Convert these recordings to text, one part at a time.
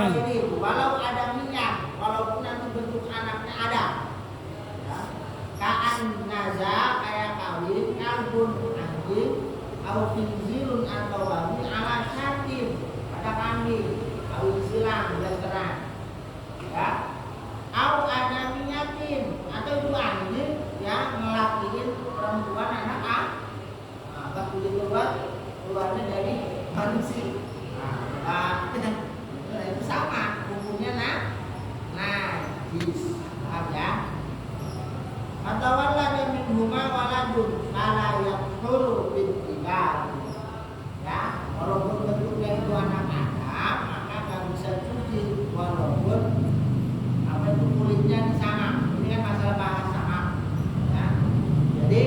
ini walau ada minyak, walaupun nanti bentuk anaknya ada. Ya. Kaan naza kayak kawin kalbun anjing, atau khinzirun atau babi ala syatim pada kambing, kawin silang dan terang. Ya. Au ada minyakin atau itu anjing yang ngelakiin perempuan anak pas kulit keluarnya dari manusia. Nah, itu sama hukumnya najis. Paham ya? Atau wala min huma waladun kala yaqulu bintigal. Ya, walaupun bentuknya itu anak Adam, maka nggak bisa cuci walaupun apa itu kulitnya disamak. Ini kan masalah bahasa samak. Ya. Jadi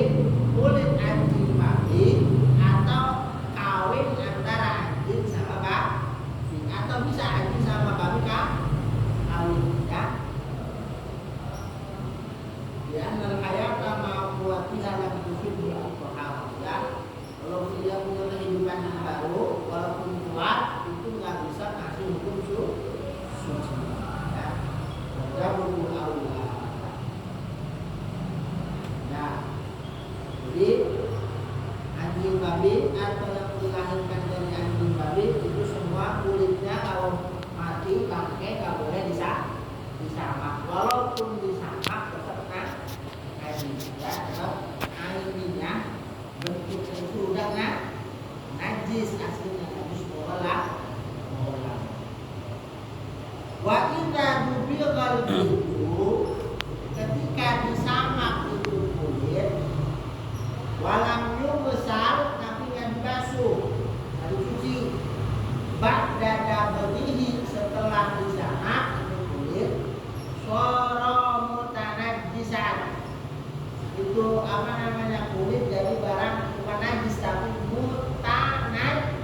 kulit anjing babi atau kawin antara anjing sama babi atau bisa anjing sama babi kawin ya. Ya, nerkayata ma buatiha lam tufidu al-qahar ya. Kalau dia punya kehidupan yang baru walaupun kuat itu nggak bisa kasih hukum suci ya. Jabul aula. Nah, jadi anjing babi atau yang dilahirkan dari anjing babi itu semua kulitnya kalau mati bangkai nggak boleh disamak, walaupun disamak tetap ya, tetap airnya bentuknya itu udah najis aslinya harus olah. Wa idza dubighal itu ketika disamak itu kulit walam yubsal tapi yang dibasuh harus cuci ba'da dabdihi setelah disamak itu kulit soro mutanajjisan itu apa namanya kulit dari barang bukan najis tapi mutanajjis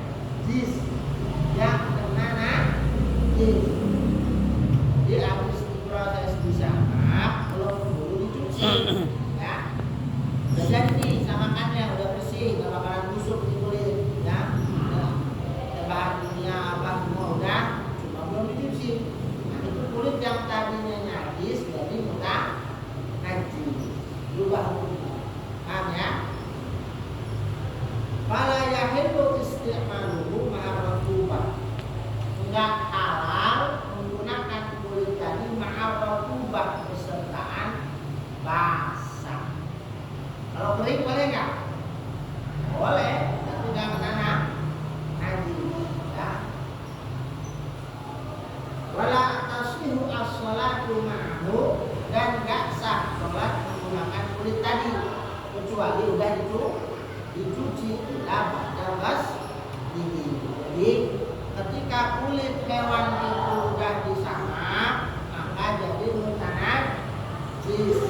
yang kena najis. Jadi habis proses disamak belum dulu dicuci ya. Udah jadi samakannya udah bersih, nggak bakalan busuk di kulit ya. Bahan dunia apa semua udah, cuma belum dicuci. Nah itu kulit yang tadinya najis jadi mutanajjis berubah hukumnya. Paham ya? Fala yahillu isti'maluhu ma'a rutubah. Enggak halal menggunakan kulit tadi ma'a rutubah besertaan basah. Kalau kering boleh enggak? Boleh, tapi enggak kena najis ya. Wala tasbihu as-shalatu ma'ahu dan enggak sah salat menggunakan kulit tadi kecuali udah dicuci bas ini. Jadi ketika kulit hewan itu udah disamak maka jadi mutanajjis.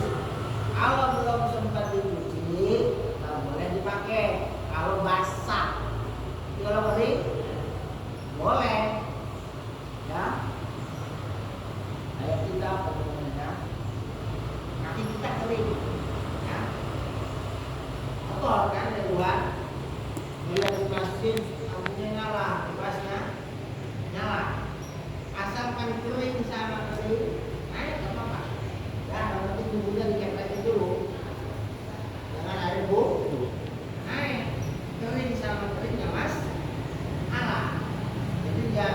Kalau belum sempat dicuci nggak boleh dipakai. Kalau basah, kalau kering boleh ya. Kayak kita pokoknya nanti kita kering ya. Kotor kan dari luar, melihat di masjid lampunya nyala, kipasnya nyala, asalkan kering sama kering naik nggak apa-apa ya. Nanti bumbunya dikepetin dulu jangan air naik, kering sama keringnya mas ala. Jadi nggak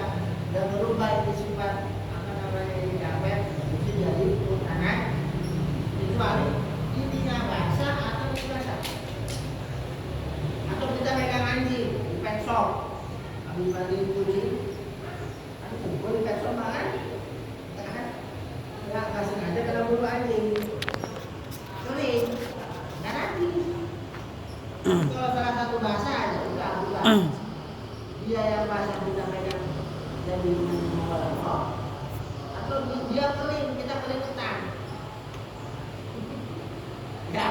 berubah ini sifat apa namanya ini dapet itu jadi tanah kecuali intinya basah atau basah. Atau kita pegang anjing di pet shop habis mandi kucing, aduh gue di pet shop makan ya nggak sengaja kena bulu anjing kering nggak nanti. Kalau salah satu basah aja udah dia yang basah kita pegang jadi atau dia kering kita keringetan ya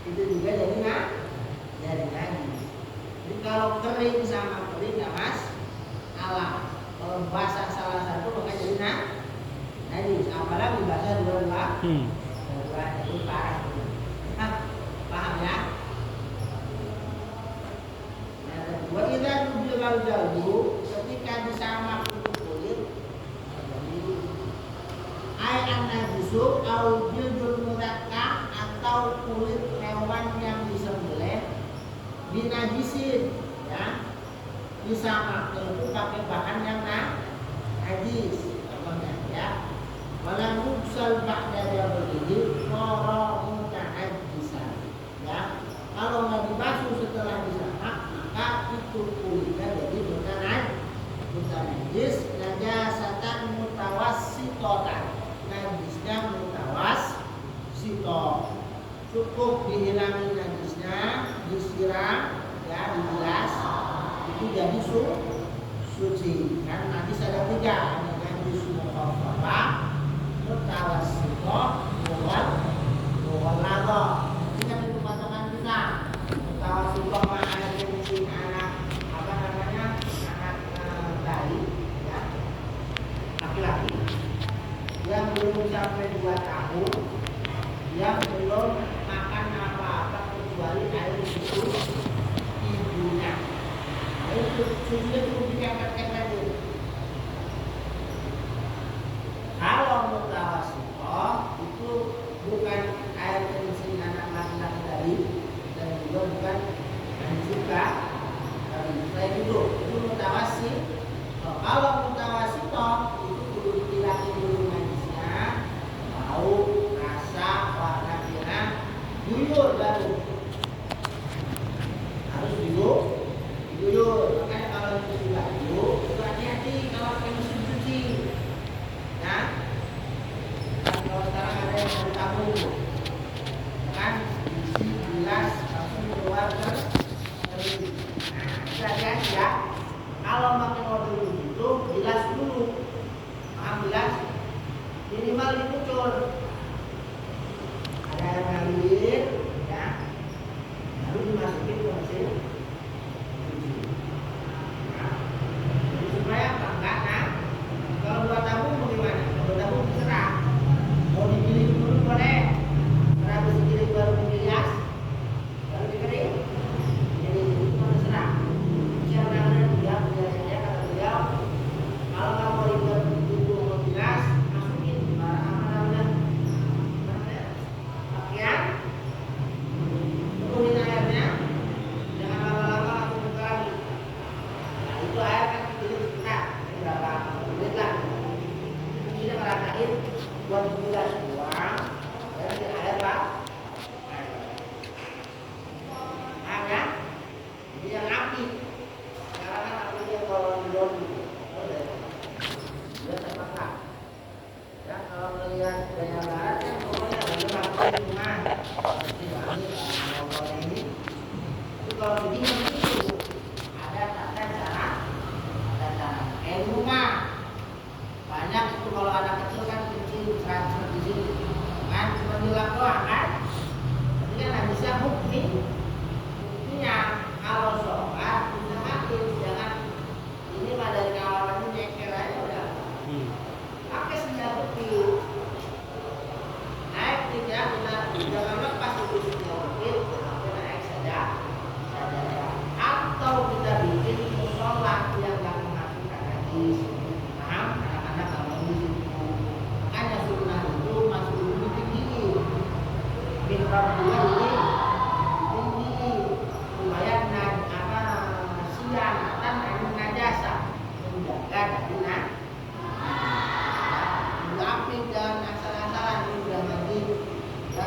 itu juga jadi najis. Jadi kalau kering sama kering nggak mas ala. Kalau basah salah satu maka jadi najis. Apalagi basah dua-dua itu parah. Paham ya? Wa idza dubil jalbu ketika disamak itu kulit kulit hewan yang disembelih binajisin, ya, bisa itu pakai bahan yang najis, contohnya ya. Walam yuksal ba'da jabalihi qara mutanajisan, ya. Kalau nggak dibasuh setelah disamak, maka itu kulitnya jadi mutanajis, najasatan mutawassitotan, najisnya mutawassito. Cukup dihilangin najisnya, disiram, ya, dibilas, itu jadi suci. Kan najis ada 3, ada najis mukhaffafah, mutawassito, mughalladzah. Ini kan itu patokan kita. Mutawassito ma'ana jenis anak apa namanya? Anak bayi, ya. Laki-laki yang belum sampai 2 tahun, yang belum makan apa-apa kecuali air susu ibunya. Air susunya cukup dikepet-kepet aja. Kalau mutawassito itu bukan air kencing anak laki-laki tadi, dan juga bukan juga tadi saya itu mutawassito. Kalau mutawassito itu kudu dihilangin dulu najisnya, bau, rasa, warna merah, guyur baru harus diguyur. Makanya kalau cuci baju itu hati-hati kalau pakai mesin cuci, ya. Kalau sekarang ada yang dari tabung, kan isi gelas langsung keluar ke kering. Nah, hati-hati ya. Kalau pakai modul itu bilas dulu, bilas minimal dikucur. Ada air mengalir, ya, lalu dimasukin ke mesin cuci. Nah, supaya apa? Enggak, kalau buat tabung bagaimana? Kalau buat tabung terserah. Mau digiling dulu boleh, karena habis digiling baru dibilas, baru dikering. Jadi itu terserah. Siapa yang ada dia biasanya kata beliau, kalau kamu mau ribet itu mau bilas, masukin pakaian, turunin airnya, jangan lama-lama langsung buka lagi. Nah, itu air kan digiling sebentar, berapa menit lah. Kita meratain buat dibilas buang, dan di air lah. Paham ya? Jadi yang api. Sekarang kan aku dia kalau belum dia terpaksa. Ya, kalau melihat gaya barat kan pokoknya ada langsung di rumah. Seperti wangi kalau ini. Tapi kalau begini itu ada cara. Di rumah banyak itu kalau anak kecil kan kecil transfer di sini. Kan cuma dilap doang kan. Tapi kan nggak bisa buktinya kalau sholat bisa hakim, jangan ini mah dari kawannya nyeker aja udah. Pakai senjata bukti. Naik tidak benar, jangan lepas itu senjata bukti, tapi naik saja. Atau kita bikin sholat yang nggak menghasilkan hadis. Paham? Anak-anak kalau di situ. Makanya sunnah itu masuk dulu tinggi. Mihrab juga ini tinggi. Supaya siang dan najasa menjaga dari apik dan asal-asalan ini udah mandi. Ya,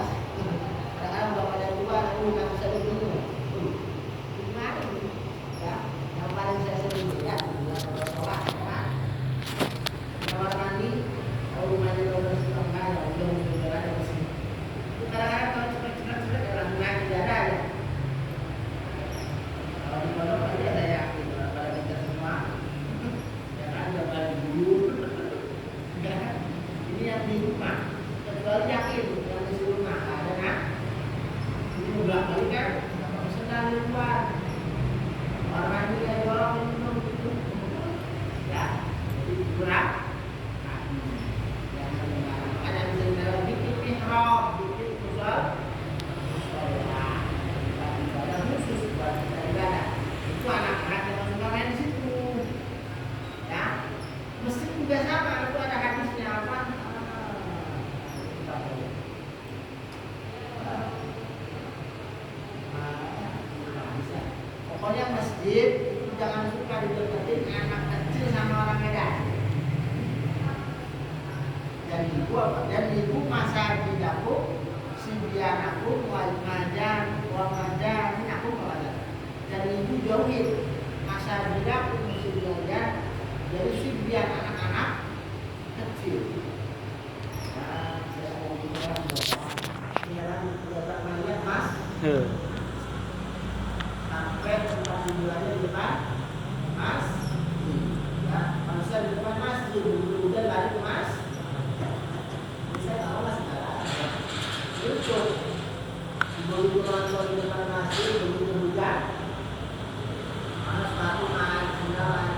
kadang-kadang udah pada tua, nggak bisa diminum. Gimana ini? Ya, yang paling saya sering lihat adalah sholat, ya. Kamar mandi, kalau rumahnya udah setengah, ya udah mudah ada di sini. Kadang-kadang kalau cepet-cepet orang bilang tidak ada ya. Kalau di pondok pasti ada ya, pada kita semua, ya kan, udah balik dulu. Ya kan, ini yang di rumah, kecuali yakin yang di rumah ada kan? Ini udah balik kan, sedang di luar. Orang mandi kayak orang minum gitu, ya, jadi kurang. Ada bisa dalam bikin mihrab, bikin musola, ada khusus buat ibadah. Itu anak-anak yang suka main di situ, ya. Masjid juga sama, itu ada hadisnya apa? pokoknya masjid itu jangan suka dideketin anak kecil sama orang edan. Dan ibu masa di dapur si biar aku ngajar, uang ngajar, ini aku ngajar. Dan ibu jauhin masa di dapur mesti belajar dari si biar anak-anak kecil. Nah, saya mau bilang bapak, bapak melihat mas. Sampai tempat tujuannya di depan mas, ya, manusia di depan mas, udah lari ke mas. Saya tahu mas itu begitu orang tua di depan mas, begitu hujan, mana sepatu naik, sandal naik,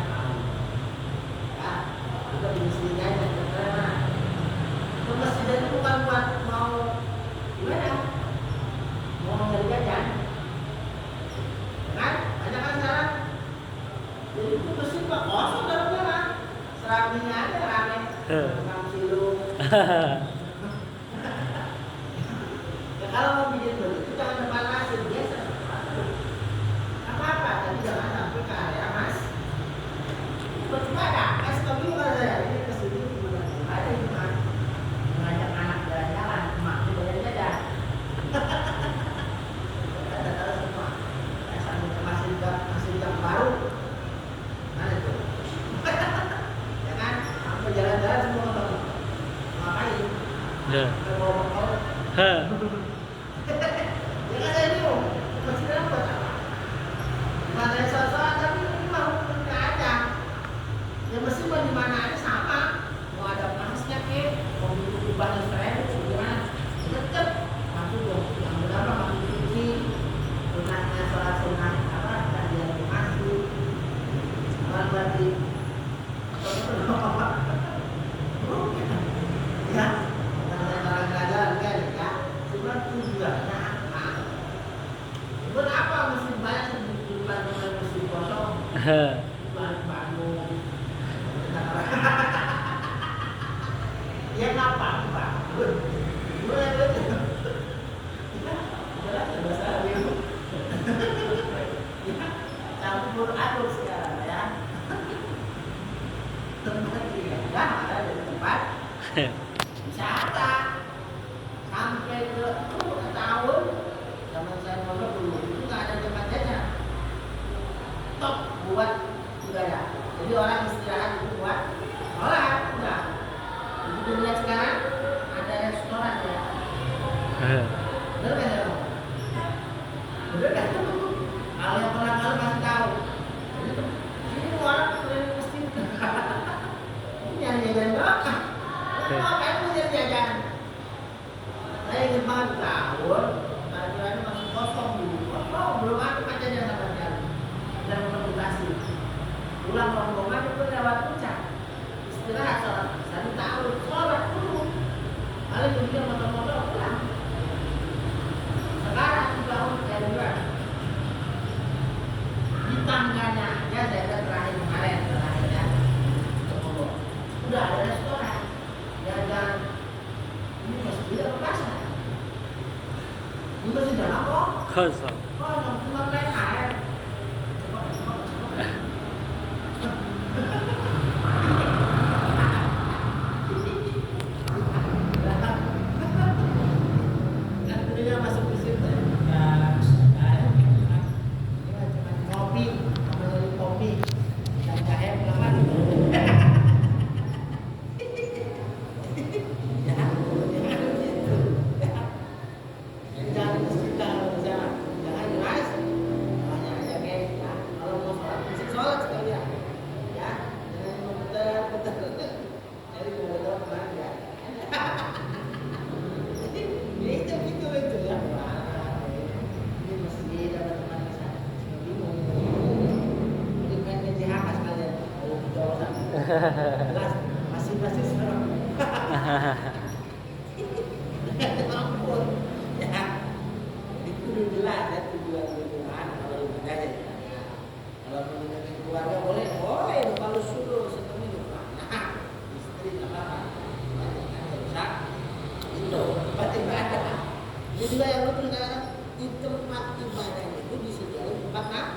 ya, kita bisnis aja karena masjid itu bukan buat mau gimana, mau nyari jajan. Kan? Banyak kan sekarang. Jadi itu mesin kok kosong dalamnya kan. Seraminya aja rame. Tukang silung. Ya kalau mau bikin begitu jangan depan masjid biasa. Apa-apa, tapi jangan sampai ke area mas. Percuma ada, mas kami kalau saya ini kesini gimana? Ada cuma mengajak anak jalan-jalan, mak jalan jajan. Masih yang baru mana itu ya kan sampai jalan-jalan semua orang ngapain ya ya kan saya bingung masih dalam buat apa mana yang salah tapi mau nggak ada ya mesti mau di mana aja sama mau ada panasnya ke mau banyak friend gimana tetap masuk dong yang berapa masuk cuci sunahnya sholat sunah berarti ya jalan-jalan kan ya cuma tujuannya apa buat apa mesti banyak bukan mesti kosong bukan bangun ya ngapa pak boleh betul ya jelas bahasa Arab ya campur aduk sekarang ya tempat ibadah ada di tempat wisata sampai ke tahun zaman saya mondok dulu itu nggak ada tempat jajan top buat ibadah jadi orang istirahat itu buat sholat udah begitu lihat sekarang ada restoran ya bener kan ya bener kan kalau yang pernah kali kasih tahu ini orang mesti yang jajan berapa? Apa yang mau jajan? Saya ingin banget tahun, parkirannya masih kosong dulu. Oh, belum ada jajan sama sekali. Dan memutasi. Pulang rombongan itu lewat puncak. Istirahat sholat. Saya tahu sholat dulu. Kali kemudian motor-motor pulang. Sekarang dibangun kayak gimana? Di tangganya aja saya lihat terakhir kemarin ya. Udah ada restoran, jajan. Ini masih tidak pasar. Ini masih dalam kok. Kosong. Kosong cuma naik air. Dia masuk ke situ ya. Kopi, namanya kopi dan jahe pelan. Masih serem. Ampun. Ya. Itu jelas ya tujuan kalau ibadah ya. Kalau mengenai keluarga boleh, kalau suruh setemu juga. Nah, istri enggak apa-apa. Banyak rusak. Itu tempat ibadah. Ini juga yang lu di tempat ibadah itu disediakan tempat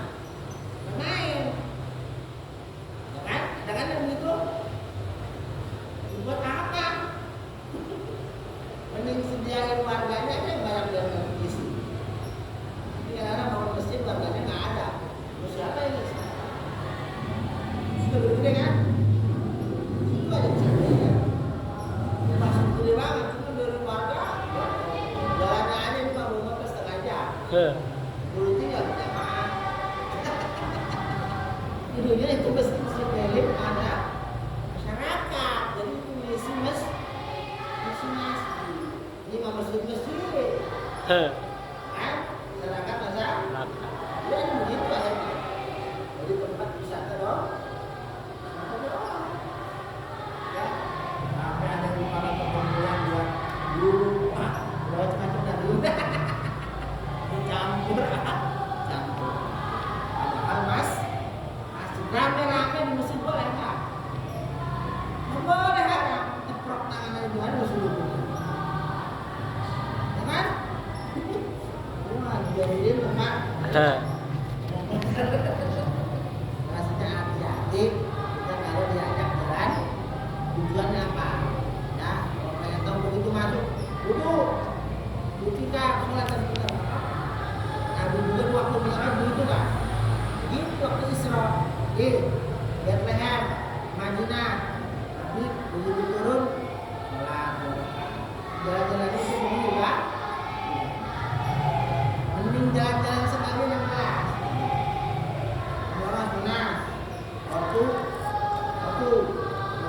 kulitnya nggak berjamaah. Dulunya itu masjid milik ada masyarakat, jadi itu masjid ini mah masjid kan masyarakat masa dan begitu akhirnya jadi tempat wisata dong ya sampai ada di mana perkumpulan buat dulu buat macam dulu dicampur padahal mas rame-rame di masjid boleh nggak? Nggak boleh kan? Teprok tangan dari Tuhan masuk dulu ya kan? Wah, jadi memang maksudnya hati-hati kita kalau diajak jalan tujuannya apa ya kalau pengen tahu begitu masuk duduk ketika sholat sebentar Nabi juga waktu Mi'raj begitu kan begitu waktu Isra di Bethlehem Madinah Nabi begitu turun sholat jalan-jalan itu begitu kan mending jalan-jalan sekali yang kelas ziarah benar waktu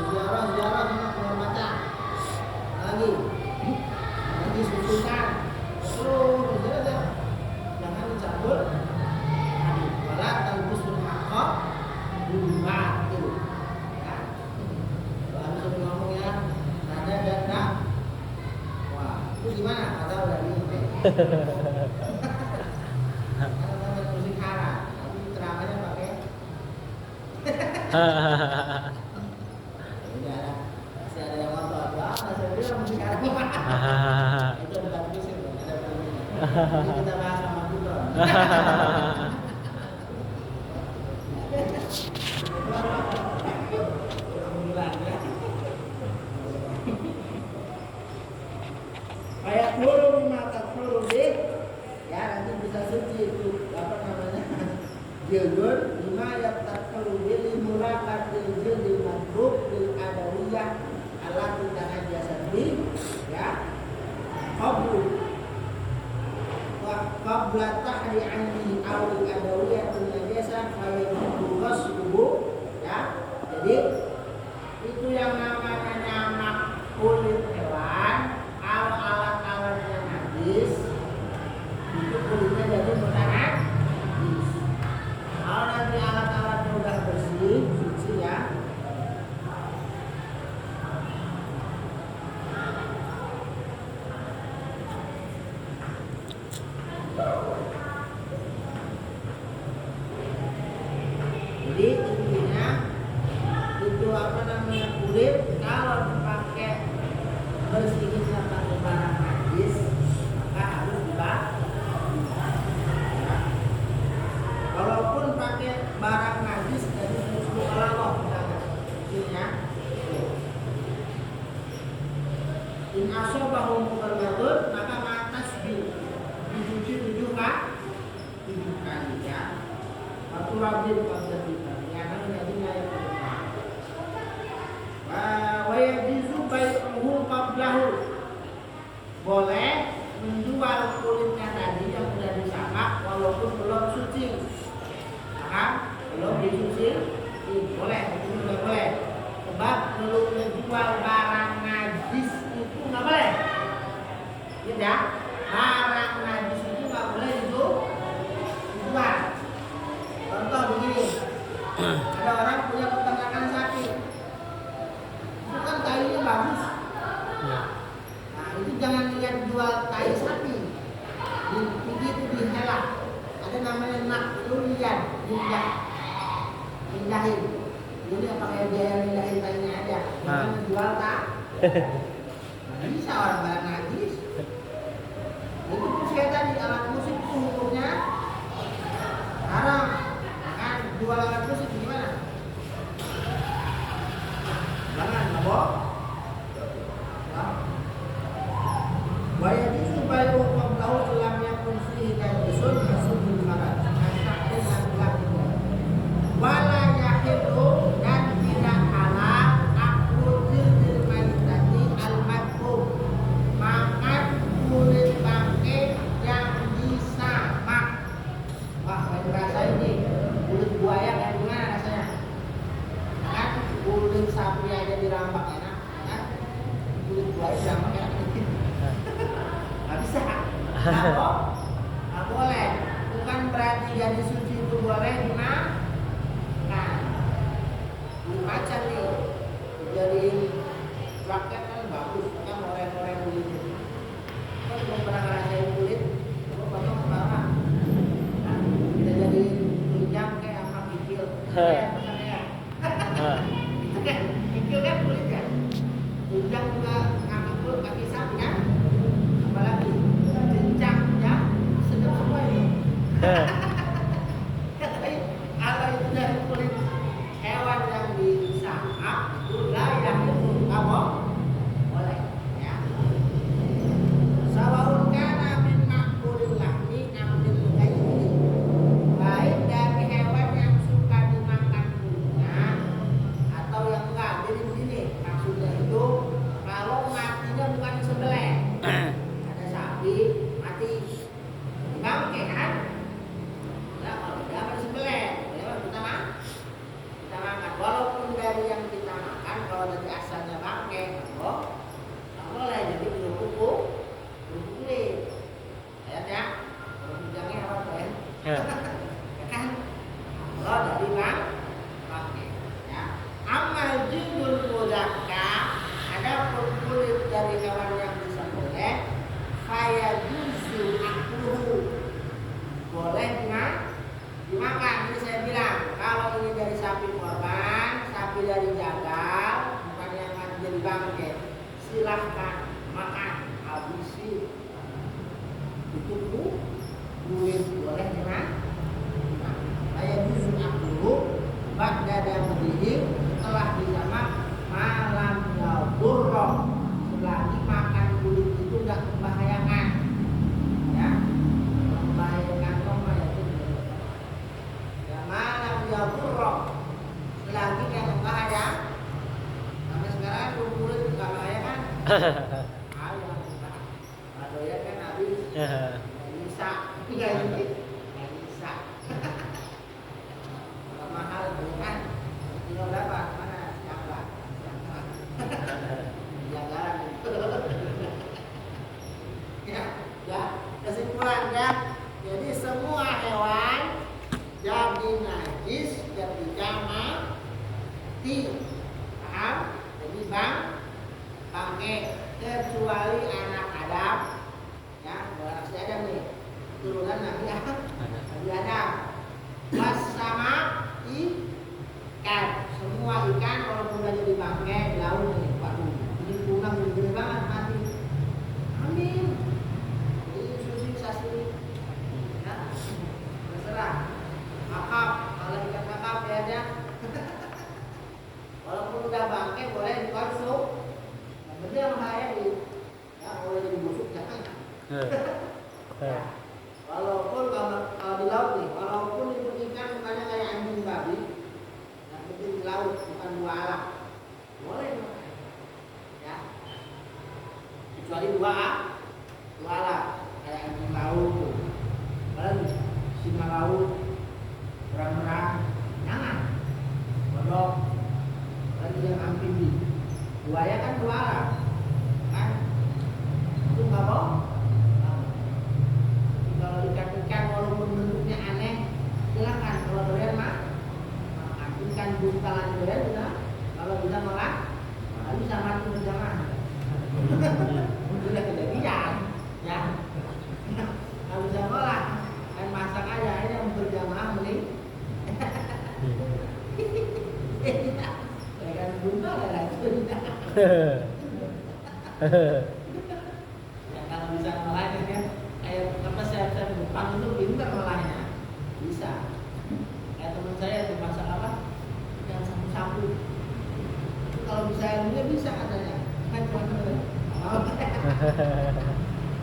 ziarah penghormatan lagi susukan terus jangan dicabut wala talbusul haqqa bil batil kan kalau habis ngomong ya nada dan nak wah itu gimana kata udah ini musik haram tapi terangannya pakai masih ada yang ngotot ya saya bilang musik haram itu debat musik ada ini kita bahas sama kita kayak dulu mata dulu deh ya nanti bisa suci itu apa namanya jilgun lima ya tak perlu beli murah katil jildi madruk di adawiyah alat tangan biasa beli ya qabla tahri anni awli adawiyah biasa kayak bukas subuh ya jadi itu yang namanya nyamak kulit hewan alat-alat yang najis itu kulitnya jadi makanan najis. Kalau nanti alat-alatnya udah bersih, suci ya. Jadi intinya itu apa namanya kulit kalau dipakai bersihinnya pakai barang najis maka harus dibakar ya. Walaupun pakai barang najis jadi musuh Allah misalnya in asobahu mukarrabun maka matas dicuci 7 kali ya waktu rajin pada kita ya kan jadinya yang wa yajizu bai'uhu qablahu boleh menjual kulitnya tadi yang sudah disamak walaupun belum suci paham? Belum disuci boleh, itu nggak boleh sebab belum menjual barang najis itu nggak boleh tidak barang najis itu nggak boleh dijual contoh begini ada orang punya peternakan sapi itu kan kayunya bagus ya. Nah itu jangan lihat jual kayu sapi di itu dihelak ada namanya naklulian mindahin jadi apa kayak dia yang mindahin kayunya aja jangan jual tak bisa orang barang najis itu saya tadi alat musik itu hukumnya haram kan jual alat musik gimana jangan mabok bayar itu bayar uang tahu dalam yang fungsi dan usul masuk di barat dan wala yahidu dan tidak halal akul jildir maitati al-madhub makan kulit bangkai yang jadi suci itu boleh dimakan. Macan nih dijadiin raket kan bagus kan, orang-orang begitu kan belum pernah ngerasain kulit coba potong apa nah, kita jadiin tunjang kayak apa kikil kayak itu kan kikil kan kulit kan, tunjang juga ngangkut kaki sapi kan, apalagi cincang ya sedap semua itu. Kalau itu dari kulit hewan yang disangap itu layak itu apa? Boleh ya. Sawaun kana min ma'kulil lahmi ambil ghairi. Baik dari hewan yang suka dimakan kulitnya atau yang enggak. Jadi begini, maksudnya itu kalau matinya bukan disembelih. Ada sapi mati dibangkai kan? Nah, kalau tidak harus disembelih. Kita makan, walaupun dari yang kita makan kalau dari asalnya bangkai, nggak boleh jadi kerupuk kulit, lihat ya, kerupuknya apa tuh ya? Ya kan? Kalau dari bangkai, ya. Amal jindul mudakka, ada kulit dari hewan yang disembelih, faya juzu akluhu, boleh dimakan. Ini saya bilang kalau ini dari sapi korban, sapi dari jagal, bukan yang mati jadi bangkai, silahkan makan, habisi, ditunggu, kulit boleh dimakan. Saya disuruh dulu, bak dada berdiri setelah dijamak malam burroh, selagi makan kulit itu tidak membahayakan, ya, membahayakan malam dia buruk selagi yang bahaya. Sampai sekarang kulit nggak bahaya kan? Ayo ya kan habis nggak bisa kalau mahal itu kan kilo berapa? Mana siapa? Jalan ya kesimpulan ya, jadi semua hewan jadi najis ketika mati, paham? Jadi bangkai kecuali anak Adam, ya, berarti Adam nih turunan Nabi Adam. Pas sama ikan, semua ikan walaupun udah jadi bangkai di laut nih, waduh, ini punah gede banget mati. Amin. Ini susi sasuri, ya, terserah. Kakap, kalau ikan kakap ya aja. Walaupun udah bangkai boleh dikonsum. Yang penting yang bahaya di, ya boleh jadi busuk jangan. Ya. Walaupun kalau di laut nih, walaupun itu ikan bukannya kayak anjing babi, yang penting di laut bukan dua alam, boleh dimakan. Ya. Kecuali dua alam, kayak anjing laut, apalagi singa laut. Berang-berang, jangan kodok, lagi yang amfibi, buaya kan dua alam, kan? Itu nggak bohong. Kalau ikan-ikan walaupun bentuknya aneh, silakan. Kalau doyan mah, ikan buntalan doyan juga. Kalau bisa malah, bisa mati berjamaah. Sudah kejadian, ya. Kalau bisa malah, kan masak aja ini yang berjamaah mending. Kan bunga lah itu. Ya kalau bisa malahnya kan, kayak apa saya Jepang itu pintar malahnya, bisa. Kayak teman saya itu masak apa, yang sapu-sapu. Itu kalau bisa ilmunya bisa katanya. Kan cuma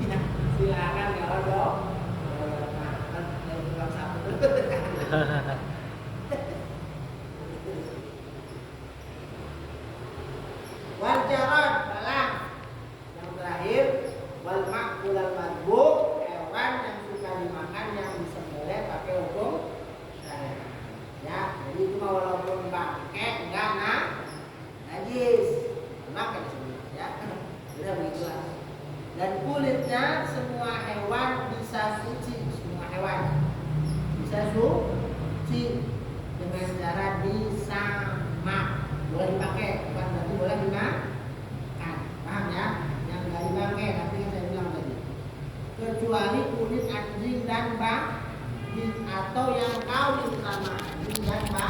ya, silakan kalau dong. Nah, kan yang tukang sapu. Wal jarad balang yang terakhir, wal ma'kul al madbuk, hewan yang suka dimakan yang disembelih pakai hukum syariat. Ya, jadi itu walaupun bangkai enggak najis, makan disembelih ya. Sudah begitulah. Dan kulitnya semua hewan bisa suci, semua hewan bisa bisa suci dengan cara disamak. Boleh dipakai, bukan berarti boleh dimakan. Paham ya? Yang nggak dipakai, tapi yang saya bilang tadi. Kecuali kulit anjing dan babi atau yang kawin sama anjing dan babi.